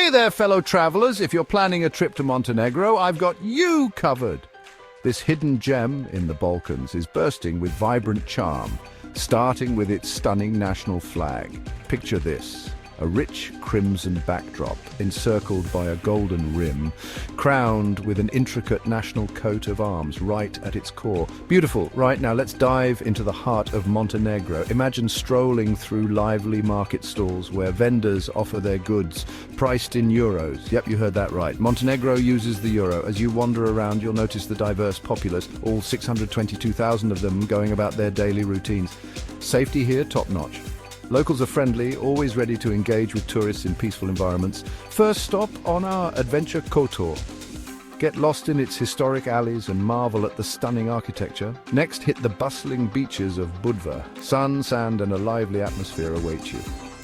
Hey there, fellow travelers. If you're planning a trip to Montenegro, I've got you covered. This hidden gem in the Balkans is bursting with vibrant charm, starting with its stunning national flag. Picture this. A rich crimson backdrop encircled by a golden rim, crowned with an intricate national coat of arms right at its core. Beautiful. Right, now let's dive into the heart of Montenegro. Imagine strolling through lively market stalls where vendors offer their goods, priced in euros. Yep, you heard that right. Montenegro uses the euro. As you wander around, you'll notice the diverse populace, all 622,000 of them going about their daily routines. Safety here, top-notch. Locals are friendly, always ready to engage with tourists in peaceful environments. First stop on our adventure, Kotor. Get lost in its historic alleys and marvel at the stunning architecture. Next, hit the bustling beaches of Budva. Sun, sand and a lively atmosphere await you.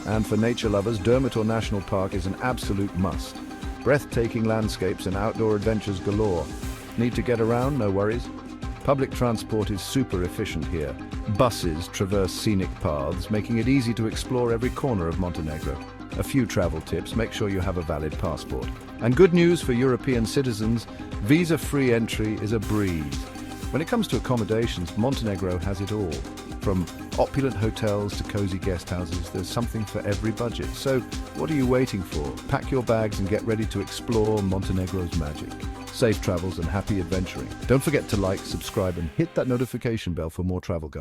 And for nature lovers, Durmitor National Park is an absolute must. Breathtaking landscapes and outdoor adventures galore. Need to get around? No worries. Public transport is super efficient here. Buses traverse scenic paths, making it easy to explore every corner of Montenegro. A few travel tips: make sure you have a valid passport. And good news for European citizens, visa-free entry is a breeze. When it comes to accommodations, Montenegro has it all. From opulent hotels to cozy guest houses, there's something for every budget. So, what are you waiting for? Pack your bags and get ready to explore Montenegro's magic. Safe travels and happy adventuring. Don't forget to like, subscribe and hit that notification bell for more travel guides.